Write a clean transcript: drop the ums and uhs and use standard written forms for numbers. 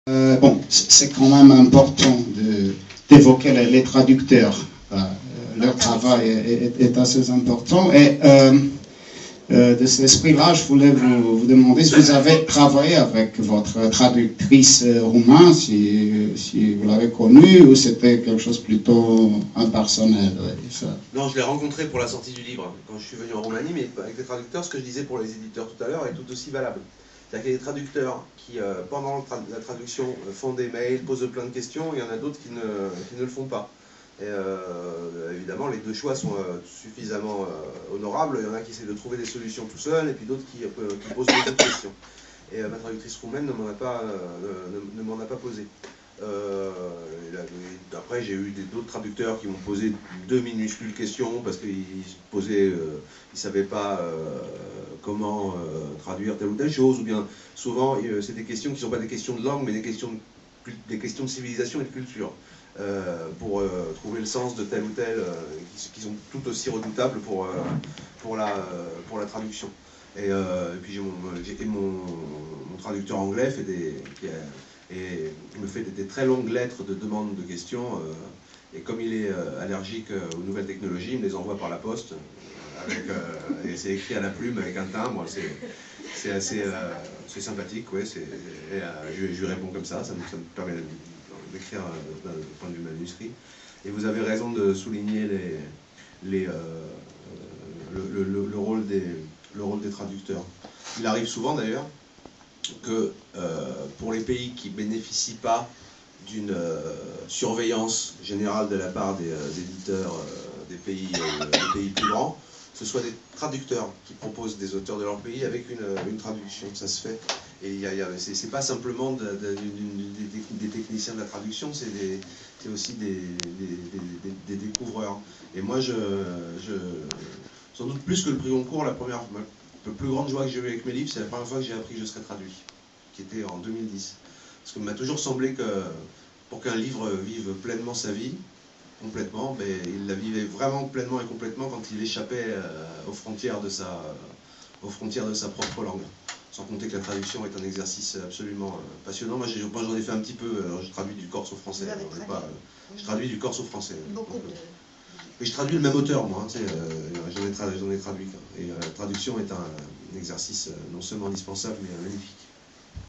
Bon, c'est quand même important d'évoquer les traducteurs. Leur travail est assez important. Et de cet esprit-là, je voulais vous demander si vous avez travaillé avec votre traductrice roumaine, si vous l'avez connue, ou c'était quelque chose plutôt impersonnel. Ça. Non, je l'ai rencontré pour la sortie du livre, quand je suis venu en Roumanie, mais avec les traducteurs, ce que je disais pour les éditeurs tout à l'heure est tout aussi valable. C'est-à-dire qu'il y a des traducteurs qui, pendant la traduction, font des mails, posent plein de questions, et il y en a d'autres qui ne le font pas. Et évidemment, les deux choix sont suffisamment honorables. Il y en a qui essaient de trouver des solutions tout seuls, et puis d'autres qui posent beaucoup de questions. Et ma traductrice roumaine ne m'en a pas posé. Après, j'ai eu d'autres traducteurs qui m'ont posé deux minuscules questions parce qu'ils ils savaient pas comment traduire telle ou telle chose, ou bien souvent c'est des questions qui ne sont pas des questions de langue, mais des questions de civilisation et de culture. Pour trouver le sens de tel ou tel, qui sont tout aussi redoutables pour la traduction. Et puis mon traducteur anglais me fait des très longues lettres de demande de questions, et comme il est allergique aux nouvelles technologies, il me les envoie par la poste, et c'est écrit à la plume avec un timbre, c'est assez sympathique, ouais, je lui réponds comme ça me permet d'écrire d'un point de vue manuscrit. Et vous avez raison de souligner le rôle des traducteurs. Il arrive souvent d'ailleurs que pour les pays qui ne bénéficient pas d'une surveillance générale de la part des éditeurs des pays plus grands, ce soit des traducteurs qui proposent des auteurs de leur pays avec une traduction, ça se fait. Et c'est pas simplement des techniciens de la traduction, c'est aussi des découvreurs. Et moi, sans doute plus que le prix Goncourt, la plus grande joie que j'ai eue avec mes livres, c'est la première fois que j'ai appris que je serais traduit, qui était en 2010. Parce qu'il m'a toujours semblé que pour qu'un livre vive pleinement sa vie, complètement, mais il la vivait vraiment pleinement et complètement quand il échappait aux frontières de sa propre langue. Sans compter que la traduction est un exercice absolument passionnant. Moi j'en ai fait un petit peu, je traduis du corse au français. Je traduis du corse au français. Beaucoup de... Et je traduis le même auteur, moi, j'en ai traduit. Et la traduction est un exercice non seulement indispensable, mais magnifique.